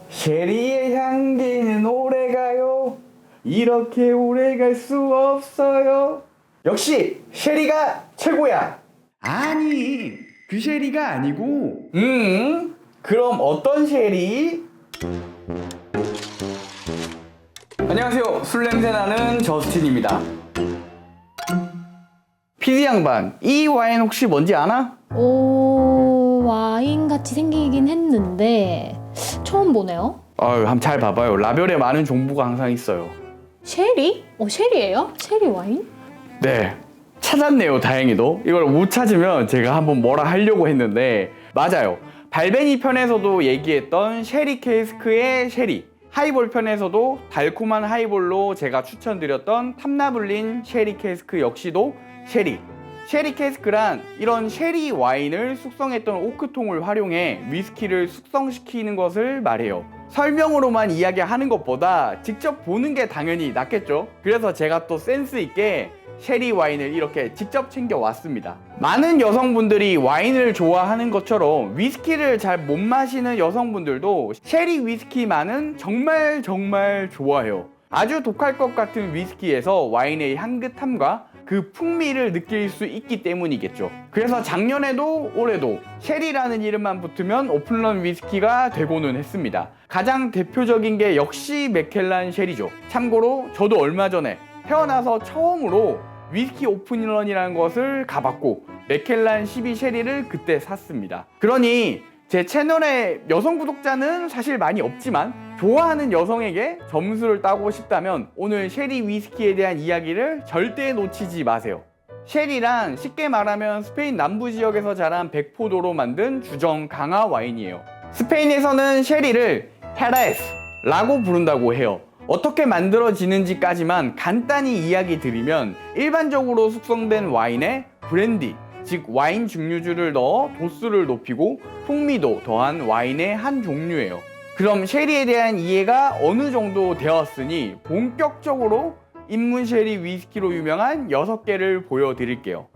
쉐리의 향기는 오래가요. 이렇게 오래갈 수 없어요. 역시 쉐리가 최고야. 아니, 그 쉐리가 아니고 그럼 어떤 쉐리? 안녕하세요. 술 냄새 나는 저스틴입니다. PD 양반, 이 와인 혹시 뭔지 아나? 와인 같이 생기긴 했는데 처음 보네요. 한번 잘 봐봐요. 라벨에 많은 정보가 항상 있어요. 쉐리? 쉐리예요? 쉐리 와인? 네, 찾았네요. 다행히도. 이걸 못 찾으면 제가 한번 뭐라 하려고 했는데 맞아요. 발베니 편에서도 얘기했던 쉐리 캐스크의 쉐리, 하이볼 편에서도 달콤한 하이볼로 제가 추천드렸던 탐나블린 쉐리 캐스크 역시도 쉐리. 쉐리 캐스크란 이런 쉐리 와인을 숙성했던 오크통을 활용해 위스키를 숙성시키는 것을 말해요. 설명으로만 이야기하는 것보다 직접 보는 게 당연히 낫겠죠. 그래서 제가 또 센스 있게 쉐리 와인을 이렇게 직접 챙겨왔습니다. 많은 여성분들이 와인을 좋아하는 것처럼 위스키를 잘 못 마시는 여성분들도 쉐리 위스키만은 정말 좋아해요. 아주 독할 것 같은 위스키에서 와인의 향긋함과 그 풍미를 느낄 수 있기 때문이겠죠. 그래서 작년에도 올해도 쉐리라는 이름만 붙으면 오픈런 위스키가 되고는 했습니다. 가장 대표적인 게 역시 맥켈란 쉐리죠. 참고로 저도 얼마 전에 태어나서 처음으로 위스키 오픈런이라는 것을 가봤고 맥켈란 12 쉐리를 그때 샀습니다. 그러니 제 채널에 여성 구독자는 사실 많이 없지만 좋아하는 여성에게 점수를 따고 싶다면 오늘 쉐리 위스키에 대한 이야기를 절대 놓치지 마세요. 쉐리란 쉽게 말하면 스페인 남부 지역에서 자란 백포도로 만든 주정 강화 와인이에요. 스페인에서는 쉐리를 헤라에스라고 부른다고 해요. 어떻게 만들어지는지까지만 간단히 이야기 드리면 일반적으로 숙성된 와인에 브랜디, 즉 와인 증류주를 넣어 도수를 높이고 풍미도 더한 와인의 한 종류예요. 그럼 쉐리에 대한 이해가 어느 정도 되었으니 본격적으로 입문 쉐리 위스키로 유명한 6개를 보여드릴게요.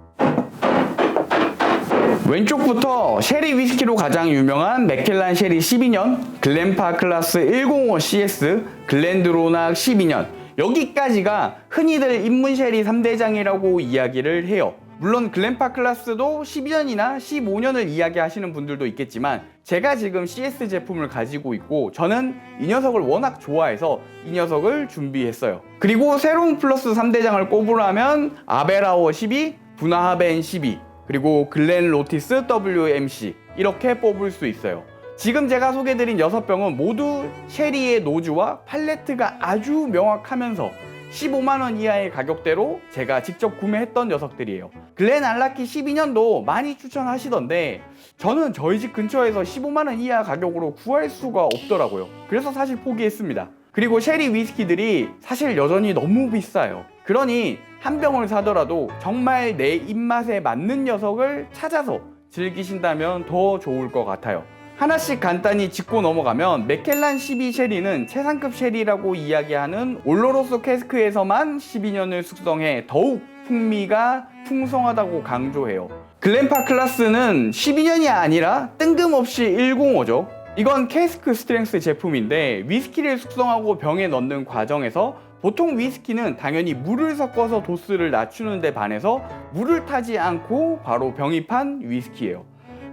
왼쪽부터 쉐리 위스키로 가장 유명한 맥켈란 쉐리 12년, 글렌파클라스 105CS, 글렌드로낙 12년, 여기까지가 흔히들 입문 쉐리 3대장이라고 이야기를 해요. 물론 글렌파클라스도 12년이나 15년을 이야기하시는 분들도 있겠지만 제가 지금 CS 제품을 가지고 있고 저는 이 녀석을 워낙 좋아해서 이 녀석을 준비했어요. 그리고 새로운 플러스 3대장을 꼽으라면 아베라워 12, 부나하벤 12, 그리고 글렌 로티스 WMC 이렇게 뽑을 수 있어요. 지금 제가 소개드린 6병은 모두 쉐리의 노즈와 팔레트가 아주 명확하면서 15만원 이하의 가격대로 제가 직접 구매했던 녀석들이에요. 글렌 알라키 12년도 많이 추천하시던데 저는 저희 집 근처에서 15만원 이하 가격으로 구할 수가 없더라고요. 그래서 사실 포기했습니다. 그리고 쉐리 위스키들이 사실 여전히 너무 비싸요. 그러니 한 병을 사더라도 정말 내 입맛에 맞는 녀석을 찾아서 즐기신다면 더 좋을 것 같아요. 하나씩 간단히 짚고 넘어가면 맥켈란 12 쉐리는 최상급 쉐리라고 이야기하는 올로로소 캐스크에서만 12년을 숙성해 더욱 풍미가 풍성하다고 강조해요. 글렌파클라스는 12년이 아니라 뜬금없이 105죠. 이건 캐스크 스트렝스 제품인데 위스키를 숙성하고 병에 넣는 과정에서 보통 위스키는 당연히 물을 섞어서 도수를 낮추는 데 반해서 물을 타지 않고 바로 병입한 위스키예요.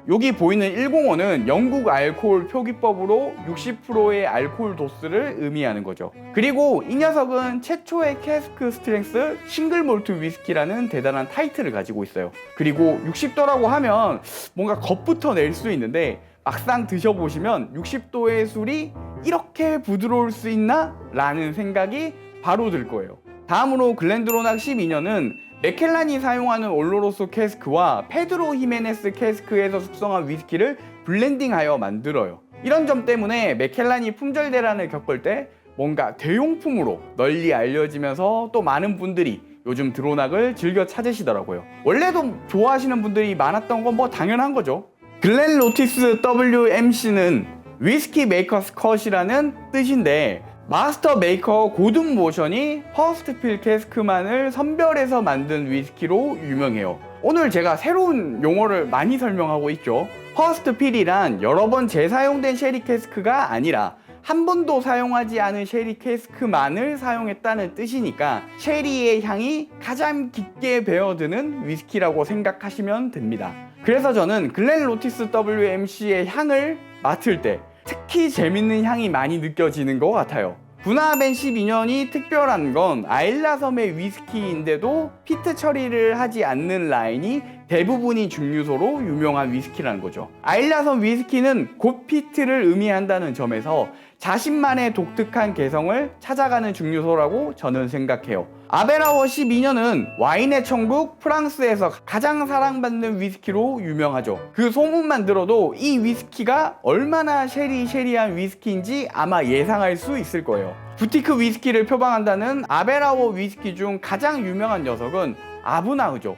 여기 보이는 105는 영국 알코올 표기법으로 60%의 알코올 도수를 의미하는 거죠. 그리고 이 녀석은 최초의 캐스크 스트렝스 싱글 몰트 위스키라는 대단한 타이틀을 가지고 있어요. 그리고 60도라고 하면 뭔가 겁부터 낼 수 있는데 막상 드셔보시면 60도의 술이 이렇게 부드러울 수 있나? 라는 생각이 바로 들 거예요. 다음으로 글렌드로낙 12년은 맥켈란이 사용하는 올로로소 캐스크와 페드로 히메네스 캐스크에서 숙성한 위스키를 블렌딩하여 만들어요. 이런 점 때문에 맥켈란이 품절 대란을 겪을 때 뭔가 대용품으로 널리 알려지면서 또 많은 분들이 요즘 드로낙을 즐겨 찾으시더라고요. 원래도 좋아하시는 분들이 많았던 건 뭐 당연한 거죠. 글렌 로티스 WMC는 위스키 메이커스 컷이라는 뜻인데 마스터 메이커 고든 모션이 퍼스트 필 캐스크만을 선별해서 만든 위스키로 유명해요. 오늘 제가 새로운 용어를 많이 설명하고 있죠. 퍼스트 필이란 여러 번 재사용된 쉐리 캐스크가 아니라 한 번도 사용하지 않은 쉐리 캐스크만을 사용했다는 뜻이니까 쉐리의 향이 가장 깊게 배어드는 위스키라고 생각하시면 됩니다. 그래서 저는 글렌로티스 WMC의 향을 맡을 때 특히 재밌는 향이 많이 느껴지는 것 같아요. 분화벤 12년이 특별한 건 아일라섬의 위스키인데도 피트 처리를 하지 않는 라인이 대부분이 증류소로 유명한 위스키라는 거죠. 아일라섬 위스키는 곧 피트를 의미한다는 점에서 자신만의 독특한 개성을 찾아가는 증류소라고 저는 생각해요. 아베라워 12년은 와인의 천국 프랑스에서 가장 사랑받는 위스키로 유명하죠. 그 소문만 들어도 이 위스키가 얼마나 쉐리한 위스키인지 아마 예상할 수 있을 거예요. 부티크 위스키를 표방한다는 아베라워 위스키 중 가장 유명한 녀석은 아브나흐죠.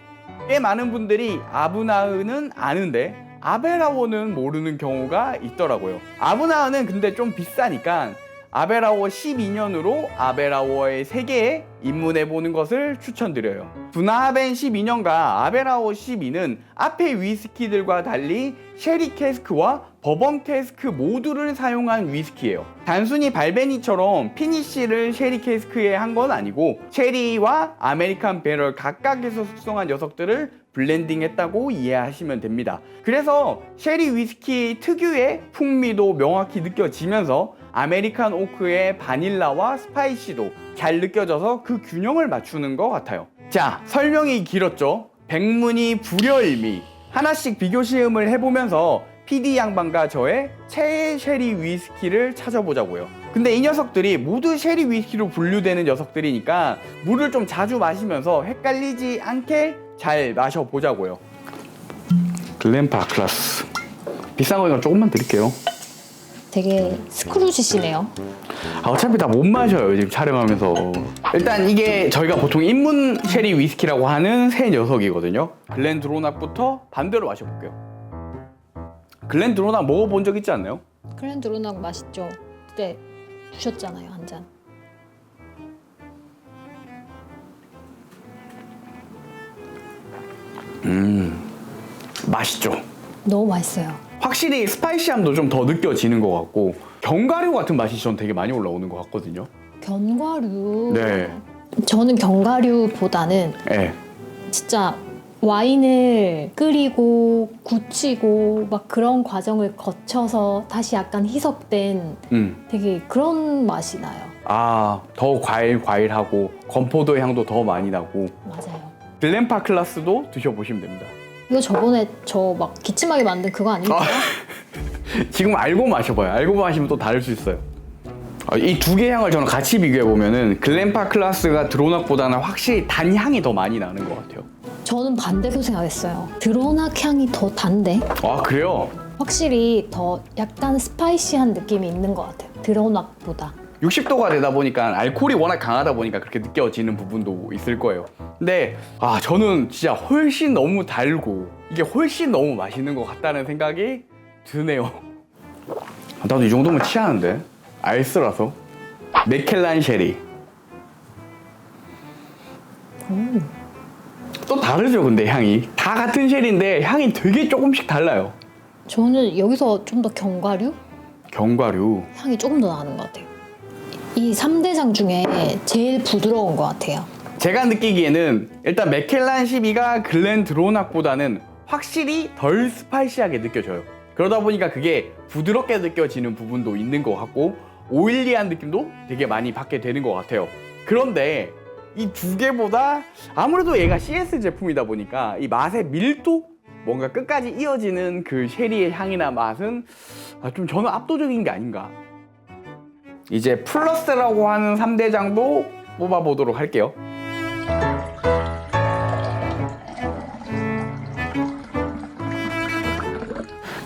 꽤 많은 분들이 아브나흐는 아는데 아베라워는 모르는 경우가 있더라고요. 아브나흐는 근데 좀 비싸니까 아베라워 12년으로 아베라워의 세계에 입문해보는 것을 추천드려요. 분화벤 12년과 아베라워 12는 앞의 위스키들과 달리 쉐리 캐스크와 버번 캐스크 모두를 사용한 위스키예요. 단순히 발베니처럼 피니쉬를 쉐리 캐스크에 한 건 아니고 쉐리와 아메리칸 배럴 각각에서 숙성한 녀석들을 블렌딩했다고 이해하시면 됩니다. 그래서 쉐리 위스키 특유의 풍미도 명확히 느껴지면서 아메리칸 오크의 바닐라와 스파이시도 잘 느껴져서 그 균형을 맞추는 것 같아요. 자, 설명이 길었죠? 백문이 불여일미. 하나씩 비교 시음을 해보면서 PD 양반과 저의 최애 쉐리 위스키를 찾아보자고요. 근데 이 녀석들이 모두 쉐리 위스키로 분류되는 녀석들이니까 물을 좀 자주 마시면서 헷갈리지 않게 잘 마셔보자고요. 글렌파클라스 비싼 거니까 조금만 드릴게요. 되게 스크루지시네요. 어차피 다 못 마셔요 지금 촬영하면서. 일단 이게 저희가 보통 입문 쉐리 위스키라고 하는 새 녀석이거든요. 글렌드로낙부터 반대로 마셔볼게요. 글렌드로낙 먹어본 적 있지 않나요? 글렌드로낙 맛있죠. 그때 주셨잖아요, 한 잔. 맛있죠. 너무 맛있어요. 확실히 스파이시함도 좀 더 느껴지는 것 같고 견과류 같은 맛이 전 되게 많이 올라오는 것 같거든요. 견과류. 네. 저는 견과류보다는 네. 진짜 와인을 끓이고 굳히고 막 그런 과정을 거쳐서 다시 약간 희석된 되게 그런 맛이 나요. 아, 더 과일하고 건포도 향도 더 많이 나고. 맞아요. 글렌파클라스도 드셔보시면 됩니다. 이거 저번에 저 막 기침하게 만든 그거 아닙니까? 지금 알고 마셔봐요. 알고 마시면 또 다를 수 있어요. 이 두 개 향을 저는 같이 비교해보면은 글렌파클라스가 드로낙보다는 확실히 단 향이 더 많이 나는 것 같아요. 저는 반대로 생각했어요. 드로낙 향이 더 단데 아, 그래요? 확실히 더 약간 스파이시한 느낌이 있는 것 같아요. 드로낙보다. 60도가 되다 보니까 알코올이 워낙 강하다 보니까 그렇게 느껴지는 부분도 있을 거예요. 근데 저는 진짜 훨씬 너무 달고 이게 훨씬 너무 맛있는 것 같다는 생각이 드네요. 나도 이 정도면 취하는데. 알스라서. 맥켈란 쉐리. 또 다르죠 근데 향이. 다 같은 쉐리인데 향이 되게 조금씩 달라요. 저는 여기서 좀 더 견과류? 견과류. 향이 조금 더 나는 것 같아요. 이 3대장 중에 제일 부드러운 것 같아요. 제가 느끼기에는 일단 맥켈란 12가 글렌드로낙보다는 확실히 덜 스파이시하게 느껴져요. 그러다 보니까 그게 부드럽게 느껴지는 부분도 있는 것 같고 오일리한 느낌도 되게 많이 받게 되는 것 같아요. 그런데 이 두 개보다 아무래도 얘가 CS 제품이다 보니까 이 맛의 밀도? 뭔가 끝까지 이어지는 그 쉐리의 향이나 맛은 좀 저는 압도적인 게 아닌가. 이제 플러스라고 하는 3대장도 뽑아보도록 할게요.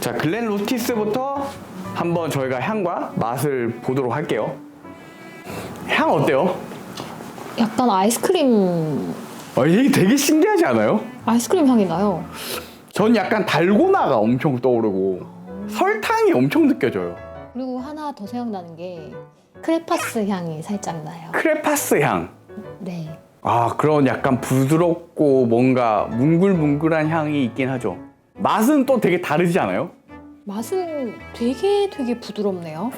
자, 글렌로티스부터 한번 저희가 향과 맛을 보도록 할게요. 향 어때요? 약간 아이스크림 이게 되게 신기하지 않아요? 아이스크림 향이 나요. 전 약간 달고나가 엄청 떠오르고 설탕이 엄청 느껴져요. 그리고 하나 더 생각나는 게 크레파스 향이 살짝 나요. 크레파스 향. 네. 아, 그런 약간 부드럽고 뭔가 뭉글뭉글한 향이 있긴 하죠. 맛은 또 되게 다르지 않아요? 맛은 되게 부드럽네요.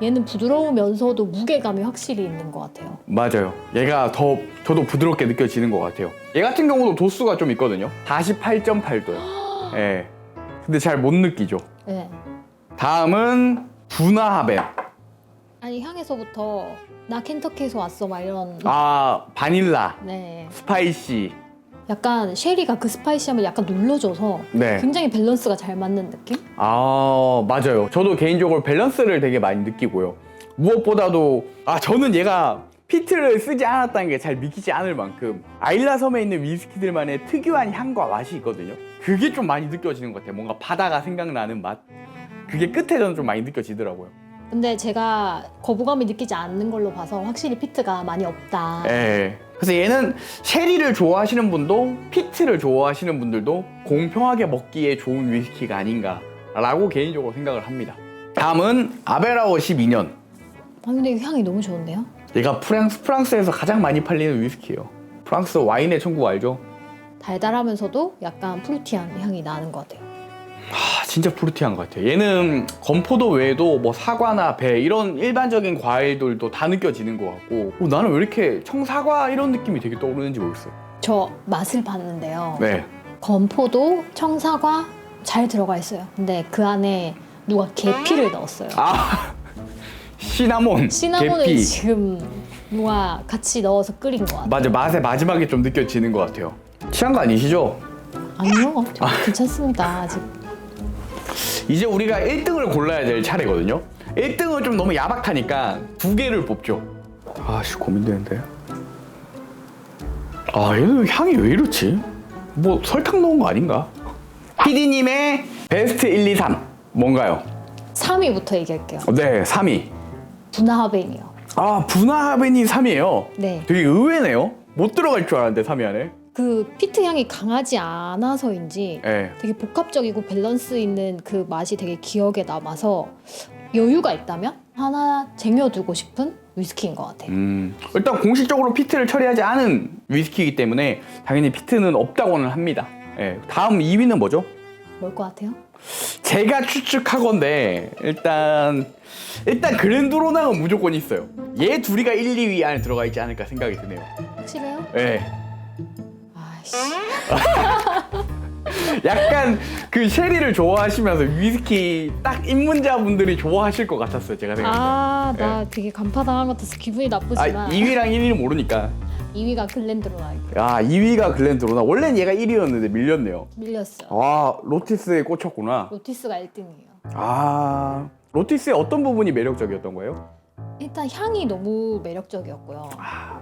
얘는 부드러우면서도 무게감이 확실히 있는 것 같아요. 맞아요. 얘가 더 저도 부드럽게 느껴지는 것 같아요. 얘 같은 경우도 도수가 좀 있거든요. 48.8도요. 예. 근데 잘 못 느끼죠. 네. 다음은 부나하벤. 아니 향에서부터 나 켄터키에서 왔어 막 이런. 아, 바닐라, 네. 스파이시. 약간 쉐리가 그 스파이시함을 약간 눌러줘서 네. 굉장히 밸런스가 잘 맞는 느낌? 아, 맞아요. 저도 개인적으로 밸런스를 되게 많이 느끼고요. 무엇보다도 저는 얘가 피트를 쓰지 않았다는 게 잘 믿기지 않을 만큼 아일라 섬에 있는 위스키들만의 특유한 향과 맛이 있거든요. 그게 좀 많이 느껴지는 것 같아요. 뭔가 바다가 생각나는 맛. 그게 끝에 저는 좀 많이 느껴지더라고요. 근데 제가 거부감이 느끼지 않는 걸로 봐서 확실히 피트가 많이 없다. 예. 그래서 얘는 쉐리를 좋아하시는 분도 피트를 좋아하시는 분들도 공평하게 먹기에 좋은 위스키가 아닌가라고 개인적으로 생각을 합니다. 다음은 아베라워 12년. 근데 이 향이 너무 좋은데요? 얘가 프랑스에서 가장 많이 팔리는 위스키예요. 프랑스 와인의 천국 알죠? 달달하면서도 약간 프루티한 향이 나는 것 같아요. 진짜 프루티한 것 같아요. 얘는 건포도 외에도 뭐 사과나 배 이런 일반적인 과일들도 다 느껴지는 것 같고 나는 왜 이렇게 청사과 이런 느낌이 되게 떠오르는지 모르겠어요. 저 맛을 봤는데요. 네. 건포도, 청사과 잘 들어가 있어요. 근데 그 안에 누가 계피를 넣었어요. 시나몬, 시나몬을 계피. 지금 누가 같이 넣어서 끓인 것 같아요. 맞아, 맛의 마지막에 좀 느껴지는 것 같아요. 취한 거 아니시죠? 아니요, 괜찮습니다. 아직. 이제 우리가 1등을 골라야 될 차례거든요. 1등은 좀 너무 야박하니까 두 개를 뽑죠. 고민되는데. 얘는 향이 왜 이렇지? 뭐 설탕 넣은 거 아닌가? PD님의 베스트 1, 2, 3 뭔가요? 3위부터 얘기할게요. 네, 3위. 부나하벤이요. 부나하벤이 3위예요. 네. 되게 의외네요. 못 들어갈 줄 알았는데 3위 안에. 그 피트 향이 강하지 않아서인지 네. 되게 복합적이고 밸런스 있는 그 맛이 되게 기억에 남아서 여유가 있다면 하나 쟁여두고 싶은 위스키인 것 같아요. 일단 공식적으로 피트를 처리하지 않은 위스키이기 때문에 당연히 피트는 없다고는 합니다. 네. 다음 2위는 뭐죠? 뭘 것 같아요? 제가 추측하건데 일단 그랜드로낙은 무조건 있어요. 얘 둘이가 1, 2위 안에 들어가 있지 않을까 생각이 드네요. 확실해요? 네. 아이씨. 약간 그 쉐리를 좋아하시면서 위스키 딱 입문자분들이 좋아하실 것 같았어요. 제가 생각해요. 나 되게 간파당한 것 같아서 기분이 나쁘지만 2위랑 1위는 모르니까. 2위가 글렌드로나이고 2위가 글렌드로낙. 원래는 얘가 1위였는데 밀렸네요. 밀렸어요. 로티스에 꽂혔구나. 로티스가 1등이에요. 로티스의 어떤 부분이 매력적이었던 거예요? 일단 향이 너무 매력적이었고요.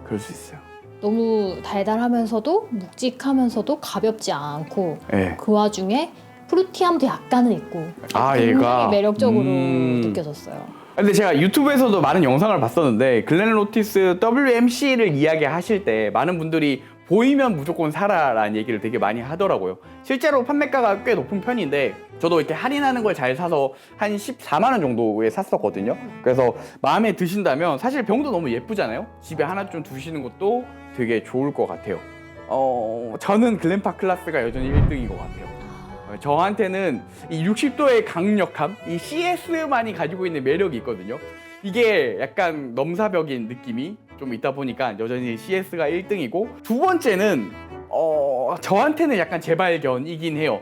그럴 수 있어요. 너무 달달하면서도 묵직하면서도 가볍지 않고 네. 그 와중에 프루티함도 약간은 있고 굉장히 얘가 매력적으로 느껴졌어요. 근데 제가 유튜브에서도 많은 영상을 봤었는데 글렌 로티스 WMC를 이야기하실 때 많은 분들이 보이면 무조건 사라라는 얘기를 되게 많이 하더라고요. 실제로 판매가가 꽤 높은 편인데 저도 이렇게 할인하는 걸 잘 사서 한 14만 원 정도에 샀었거든요. 그래서 마음에 드신다면 사실 병도 너무 예쁘잖아요. 집에 하나쯤 두시는 것도 되게 좋을 것 같아요. 저는 글렌파 클라스가 여전히 1등인 것 같아요. 저한테는 이 60도의 강력함, 이 CS만이 가지고 있는 매력이 있거든요. 이게 약간 넘사벽인 느낌이 좀 있다 보니까 여전히 CS가 1등이고 두 번째는 저한테는 약간 재발견이긴 해요.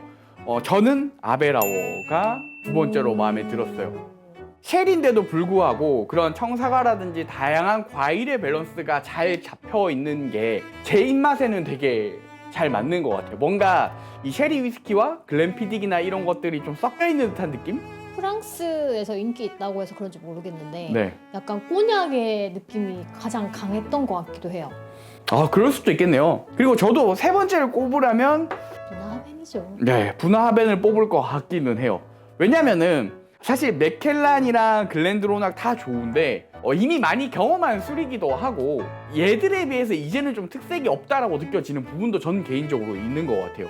저는 아베라워가 두 번째로 마음에 들었어요. 쉘인데도 불구하고 그런 청사과라든지 다양한 과일의 밸런스가 잘 잡혀 있는 게 제 입맛에는 되게 잘 맞는 것 같아요. 뭔가 이 쉐리 위스키와 글렌피딕이나 이런 것들이 좀 섞여 있는 듯한 느낌? 프랑스에서 인기 있다고 해서 그런지 모르겠는데 네. 약간 꼬냑의 느낌이 가장 강했던 것 같기도 해요. 그럴 수도 있겠네요. 그리고 저도 세 번째를 꼽으라면 부나하벤이죠. 네, 부나하벤을 뽑을 것 같기는 해요. 왜냐면은 사실 맥켈란이랑 글렌드로낙 다 좋은데 이미 많이 경험한 술이기도 하고 얘들에 비해서 이제는 좀 특색이 없다라고 느껴지는 부분도 저는 개인적으로 있는 것 같아요.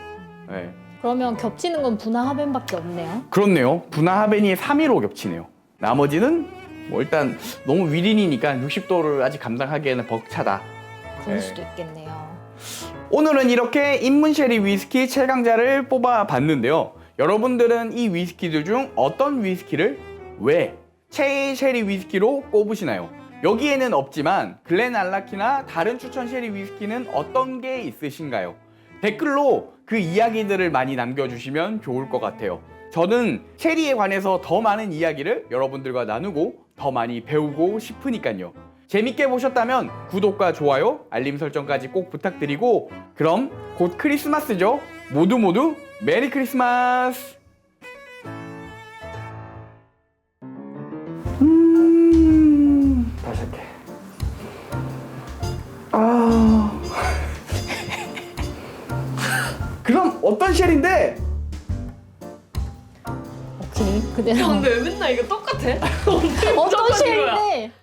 네. 그러면 겹치는 건 부나하벤밖에 없네요. 그렇네요. 부나하벤이 3위로 겹치네요. 나머지는 뭐 일단 너무 위린이니까 60도를 아직 감당하기에는 벅차다. 그럴 네. 수도 있겠네요. 오늘은 이렇게 인문 쉐리 위스키 최강자를 뽑아봤는데요. 여러분들은 이 위스키들 중 어떤 위스키를 왜 최애 쉐리 위스키로 꼽으시나요? 여기에는 없지만 글렌알라키나 다른 추천 쉐리 위스키는 어떤 게 있으신가요? 댓글로 그 이야기들을 많이 남겨주시면 좋을 것 같아요. 저는 쉐리에 관해서 더 많은 이야기를 여러분들과 나누고 더 많이 배우고 싶으니까요. 재밌게 보셨다면 구독과 좋아요, 알림 설정까지 꼭 부탁드리고, 그럼 곧 크리스마스죠? 모두 메리 크리스마스! 다시 할게. 그럼 어떤 쉘인데? 오케이 그대로. 근데 왜 맨날 이거 똑같아? 어떤 무조건 이거야. 쉐인데